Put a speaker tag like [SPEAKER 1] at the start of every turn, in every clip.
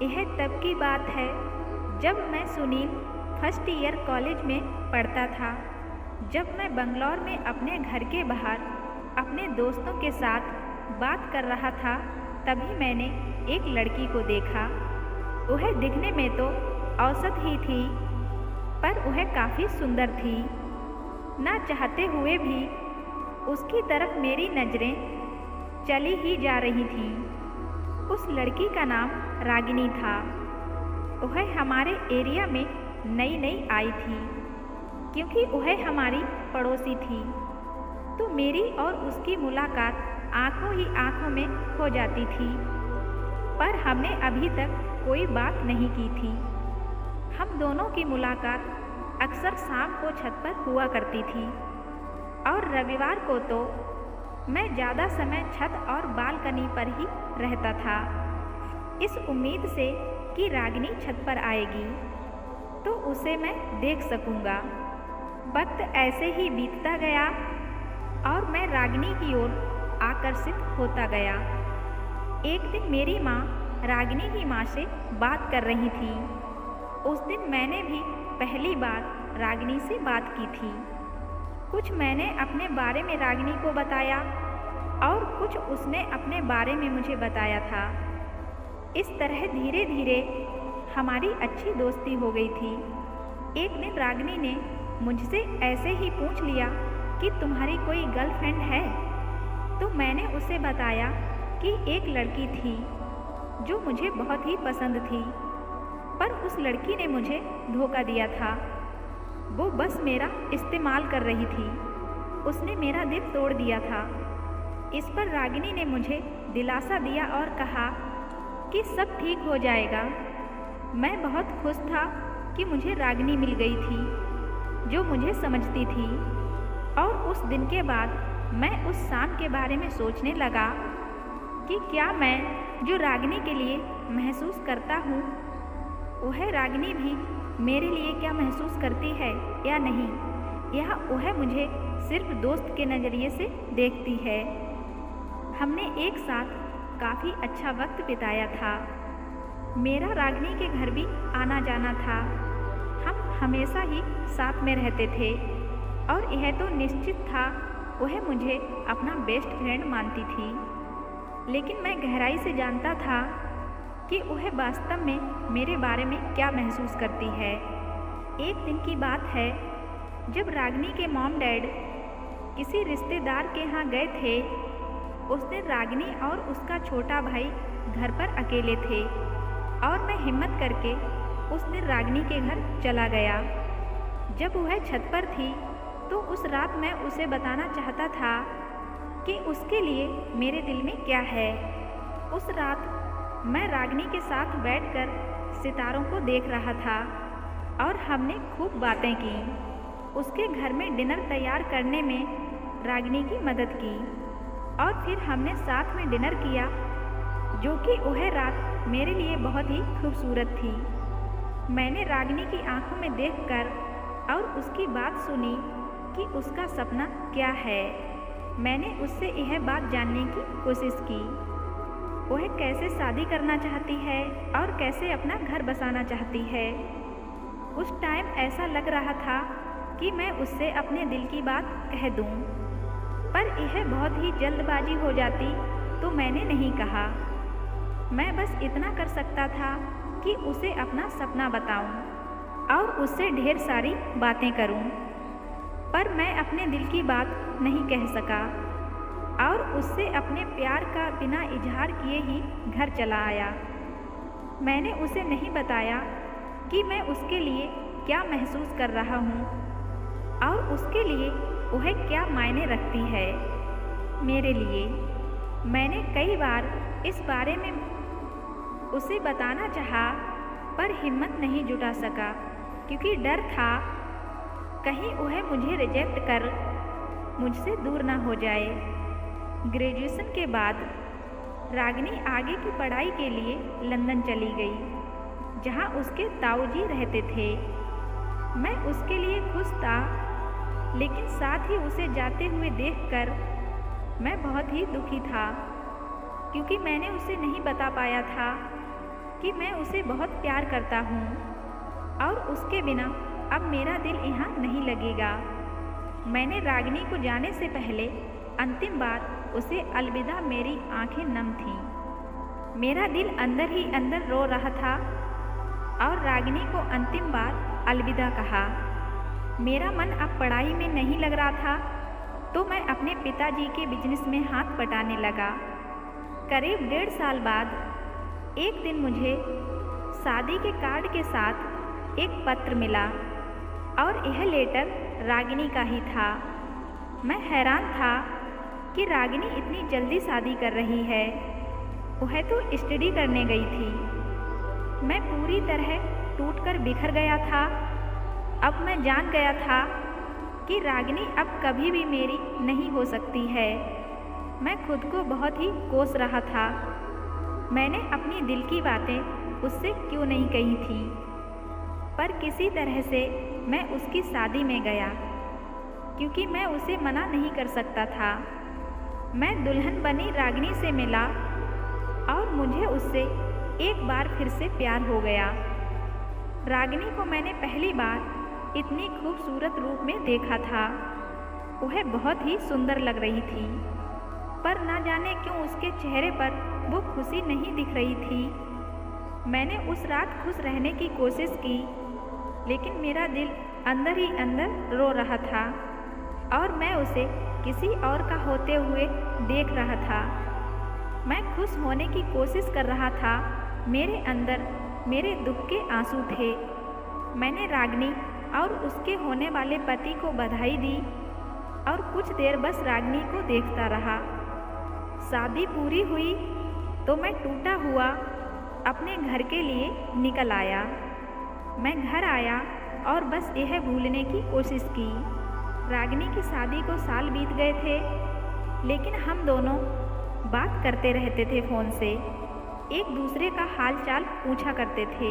[SPEAKER 1] यह तब की बात है जब मैं सुनील फर्स्ट ईयर कॉलेज में पढ़ता था। जब मैं बंगलौर में अपने घर के बाहर अपने दोस्तों के साथ बात कर रहा था, तभी मैंने एक लड़की को देखा। वह दिखने में तो औसत ही थी, पर वह काफ़ी सुंदर थी। ना चाहते हुए भी उसकी तरफ मेरी नज़रें चली ही जा रही थीं। उस लड़की का नाम रागिनी था। वह हमारे एरिया में नई नई आई थी, क्योंकि वह हमारी पड़ोसी थी। तो मेरी और उसकी मुलाकात आंखों ही आंखों में हो जाती थी, पर हमने अभी तक कोई बात नहीं की थी। हम दोनों की मुलाकात अक्सर शाम को छत पर हुआ करती थी, और रविवार को तो मैं ज़्यादा समय छत और बालकनी पर ही रहता था, इस उम्मीद से कि रागिनी छत पर आएगी तो उसे मैं देख सकूंगा। वक्त ऐसे ही बीतता गया और मैं रागिनी की ओर आकर्षित होता गया। एक दिन मेरी माँ रागिनी की माँ से बात कर रही थी। उस दिन मैंने भी पहली बार रागिनी से बात की थी। कुछ मैंने अपने बारे में रागिनी को बताया और कुछ उसने अपने बारे में मुझे बताया था। इस तरह धीरे धीरे हमारी अच्छी दोस्ती हो गई थी। एक दिन रागिनी ने मुझसे ऐसे ही पूछ लिया कि तुम्हारी कोई गर्लफ्रेंड है? तो मैंने उसे बताया कि एक लड़की थी जो मुझे बहुत ही पसंद थी, पर उस लड़की ने मुझे धोखा दिया था। वो बस मेरा इस्तेमाल कर रही थी। उसने मेरा दिल तोड़ दिया था। इस पर रागिनी ने मुझे दिलासा दिया और कहा कि सब ठीक हो जाएगा। मैं बहुत खुश था कि मुझे रागिनी मिल गई थी जो मुझे समझती थी। और उस दिन के बाद मैं उस शाम के बारे में सोचने लगा कि क्या मैं जो रागिनी के लिए महसूस करता हूँ, वह रागिनी भी मेरे लिए क्या महसूस करती है या नहीं, या वह मुझे सिर्फ दोस्त के नज़रिए से देखती है। हमने एक साथ काफ़ी अच्छा वक्त बिताया था। मेरा रागिनी के घर भी आना जाना था। हम हमेशा ही साथ में रहते थे और यह तो निश्चित था वह मुझे अपना बेस्ट फ्रेंड मानती थी। लेकिन मैं गहराई से जानता था कि वह वास्तव में मेरे बारे में क्या महसूस करती है। एक दिन की बात है जब रागिनी के मॉम डैड किसी रिश्तेदार के यहाँ गए थे। उस दिन रागिनी और उसका छोटा भाई घर पर अकेले थे और मैं हिम्मत करके उस दिन रागिनी के घर चला गया। जब वह छत पर थी तो उस रात मैं उसे बताना चाहता था कि उसके लिए मेरे दिल में क्या है। उस रात मैं रागिनी के साथ बैठकर सितारों को देख रहा था और हमने खूब बातें की। उसके घर में डिनर तैयार करने में रागिनी की मदद की और फिर हमने साथ में डिनर किया, जो कि वह रात मेरे लिए बहुत ही खूबसूरत थी। मैंने रागिनी की आंखों में देखकर और उसकी बात सुनी कि उसका सपना क्या है। मैंने उससे यह बात जानने की कोशिश की, वह कैसे शादी करना चाहती है और कैसे अपना घर बसाना चाहती है। उस टाइम ऐसा लग रहा था कि मैं उससे अपने दिल की बात कह दूं, पर यह बहुत ही जल्दबाजी हो जाती तो मैंने नहीं कहा। मैं बस इतना कर सकता था कि उसे अपना सपना बताऊं और उससे ढेर सारी बातें करूं, पर मैं अपने दिल की बात नहीं कह सका और उससे अपने प्यार का बिना इजहार किए ही घर चला आया। मैंने उसे नहीं बताया कि मैं उसके लिए क्या महसूस कर रहा हूँ और उसके लिए वह क्या मायने रखती है मेरे लिए। मैंने कई बार इस बारे में उसे बताना चाहा, पर हिम्मत नहीं जुटा सका, क्योंकि डर था कहीं वह मुझे रिजेक्ट कर मुझसे दूर ना हो जाए। ग्रेजुएशन के बाद रागिनी आगे की पढ़ाई के लिए लंदन चली गई, जहां उसके ताऊजी रहते थे। मैं उसके लिए खुश था, लेकिन साथ ही उसे जाते हुए देखकर मैं बहुत ही दुखी था, क्योंकि मैंने उसे नहीं बता पाया था कि मैं उसे बहुत प्यार करता हूँ और उसके बिना अब मेरा दिल यहाँ नहीं लगेगा। मैंने रागिनी को जाने से पहले अंतिम बार उसे अलविदा, मेरी आंखें नम थीं। मेरा दिल अंदर ही अंदर रो रहा था और रागिनी को अंतिम बार अलविदा कहा। मेरा मन अब पढ़ाई में नहीं लग रहा था तो मैं अपने पिताजी के बिजनेस में हाथ बटाने लगा। करीब 1.5 साल बाद एक दिन मुझे शादी के कार्ड के साथ एक पत्र मिला और यह लेटर रागिनी का ही था। मैं हैरान था कि रागिनी इतनी जल्दी शादी कर रही है। वह तो स्टडी करने गई थी। मैं पूरी तरह टूटकर बिखर गया था। अब मैं जान गया था कि रागिनी अब कभी भी मेरी नहीं हो सकती है। मैं खुद को बहुत ही कोस रहा था। मैंने अपनी दिल की बातें उससे क्यों नहीं कही थी, पर किसी तरह से मैं उसकी शादी में गया क्योंकि मैं उसे मना नहीं कर सकता था। मैं दुल्हन बनी रागिनी से मिला और मुझे उससे एक बार फिर से प्यार हो गया। रागिनी को मैंने पहली बार इतनी खूबसूरत रूप में देखा था। वह बहुत ही सुंदर लग रही थी, पर ना जाने क्यों उसके चेहरे पर वो खुशी नहीं दिख रही थी। मैंने उस रात खुश रहने की कोशिश की, लेकिन मेरा दिल अंदर ही अंदर रो रहा था और मैं उसे किसी और का होते हुए देख रहा था। मैं खुश होने की कोशिश कर रहा था। मेरे अंदर मेरे दुख के आंसू थे। मैंने रागिनी और उसके होने वाले पति को बधाई दी और कुछ देर बस रागिनी को देखता रहा। शादी पूरी हुई तो मैं टूटा हुआ अपने घर के लिए निकल आया। मैं घर आया और बस यह भूलने की कोशिश की। रागिनी की शादी को साल बीत गए थे, लेकिन हम दोनों बात करते रहते थे फ़ोन से, एक दूसरे का हाल चाल पूछा करते थे।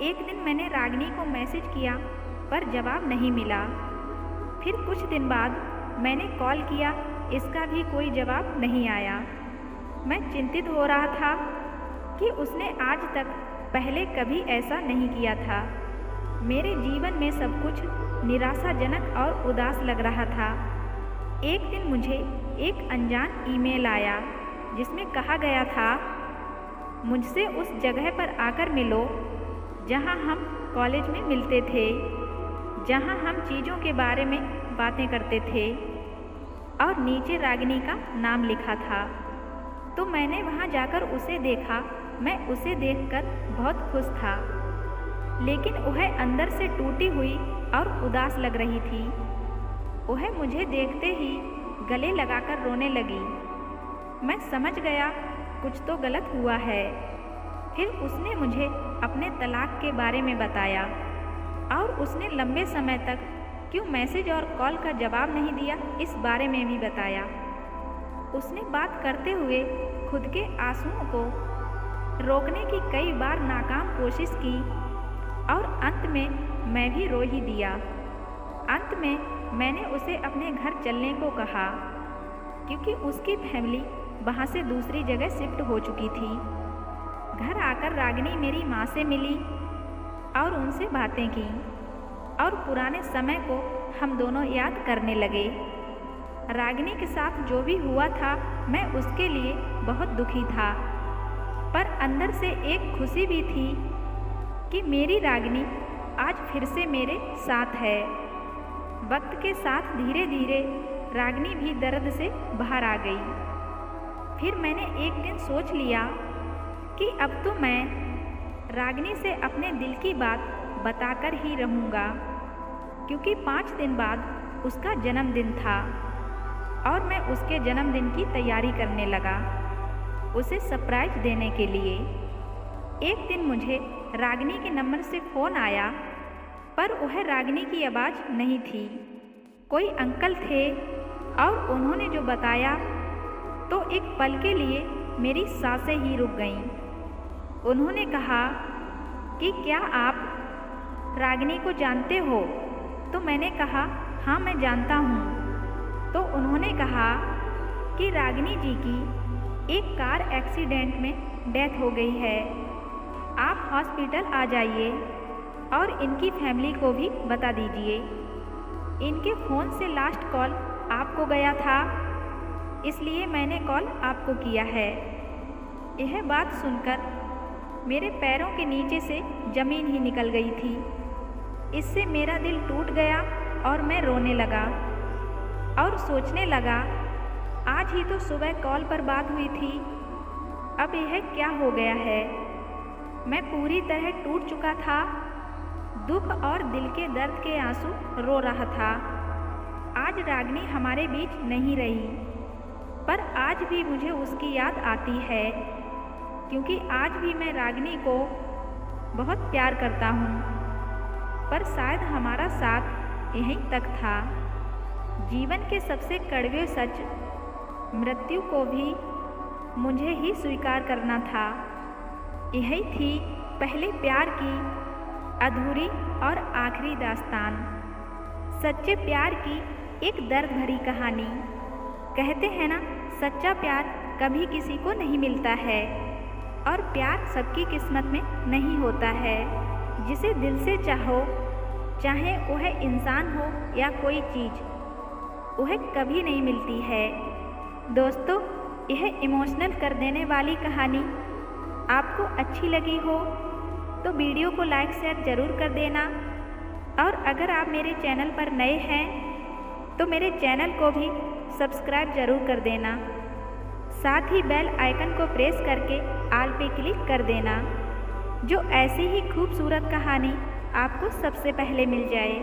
[SPEAKER 1] एक दिन मैंने रागिनी को मैसेज किया पर जवाब नहीं मिला। फिर कुछ दिन बाद मैंने कॉल किया, इसका भी कोई जवाब नहीं आया। मैं चिंतित हो रहा था कि उसने आज तक पहले कभी ऐसा नहीं किया था। मेरे जीवन में सब कुछ निराशाजनक और उदास लग रहा था। एक दिन मुझे एक अनजान ईमेल आया जिसमें कहा गया था, मुझसे उस जगह पर आकर मिलो जहां हम कॉलेज में मिलते थे, जहां हम चीज़ों के बारे में बातें करते थे, और नीचे रागिनी का नाम लिखा था। तो मैंने वहां जाकर उसे देखा। मैं उसे देखकर बहुत खुश था, लेकिन वह अंदर से टूटी हुई और उदास लग रही थी। वह मुझे देखते ही गले लगाकर रोने लगी। मैं समझ गया कुछ तो गलत हुआ है। फिर उसने मुझे अपने तलाक के बारे में बताया और उसने लंबे समय तक क्यों मैसेज और कॉल का जवाब नहीं दिया, इस बारे में भी बताया। उसने बात करते हुए खुद के आंसुओं को रोकने की कई बार नाकाम कोशिश की और अंत में मैं भी रो ही दिया। अंत में मैंने उसे अपने घर चलने को कहा क्योंकि उसकी फैमिली वहाँ से दूसरी जगह शिफ्ट हो चुकी थी। घर आकर रागिनी मेरी माँ से मिली और उनसे बातें की और पुराने समय को हम दोनों याद करने लगे। रागिनी के साथ जो भी हुआ था मैं उसके लिए बहुत दुखी था, पर अंदर से एक खुशी भी थी कि मेरी रागिनी आज फिर से मेरे साथ है। वक्त के साथ धीरे धीरे रागिनी भी दर्द से बाहर आ गई। फिर मैंने एक दिन सोच लिया कि अब तो मैं रागिनी से अपने दिल की बात बताकर ही रहूँगा, क्योंकि 5 दिन बाद उसका जन्मदिन था और मैं उसके जन्मदिन की तैयारी करने लगा, उसे सरप्राइज देने के लिए। एक दिन मुझे रागिनी के नंबर से फ़ोन आया, पर वह रागिनी की आवाज़ नहीं थी। कोई अंकल थे और उन्होंने जो बताया तो एक पल के लिए मेरी सांसें ही रुक गईं। उन्होंने कहा कि क्या आप रागिनी को जानते हो? तो मैंने कहा हाँ, मैं जानता हूँ। तो उन्होंने कहा कि रागिनी जी की एक कार एक्सीडेंट में डेथ हो गई है आप हॉस्पिटल आ जाइए और इनकी फैमिली को भी बता दीजिए। इनके फ़ोन से लास्ट कॉल आपको गया था, इसलिए मैंने कॉल आपको किया है। यह बात सुनकर मेरे पैरों के नीचे से ज़मीन ही निकल गई थी। इससे मेरा दिल टूट गया और मैं रोने लगा और सोचने लगा, आज ही तो सुबह कॉल पर बात हुई थी, अब यह क्या हो गया है। मैं पूरी तरह टूट चुका था, दुख और दिल के दर्द के आंसू रो रहा था। आज रागिनी हमारे बीच नहीं रही, पर आज भी मुझे उसकी याद आती है, क्योंकि आज भी मैं रागिनी को बहुत प्यार करता हूँ। पर शायद हमारा साथ यहीं तक था। जीवन के सबसे कड़वे सच, मृत्यु को भी मुझे ही स्वीकार करना था। यही थी पहले प्यार की अधूरी और आखिरी दास्तान, सच्चे प्यार की एक दर्द भरी कहानी। कहते हैं ना, सच्चा प्यार कभी किसी को नहीं मिलता है, और प्यार सबकी किस्मत में नहीं होता है। जिसे दिल से चाहो, चाहे वह इंसान हो या कोई चीज़, वह कभी नहीं मिलती है। दोस्तों, यह इमोशनल कर देने वाली कहानी आपको अच्छी लगी हो तो वीडियो को लाइक शेयर ज़रूर कर देना, और अगर आप मेरे चैनल पर नए हैं तो मेरे चैनल को भी सब्सक्राइब ज़रूर कर देना। साथ ही बेल आइकन को प्रेस करके ऑल पे क्लिक कर देना, जो ऐसी ही खूबसूरत कहानी आपको सबसे पहले मिल जाए।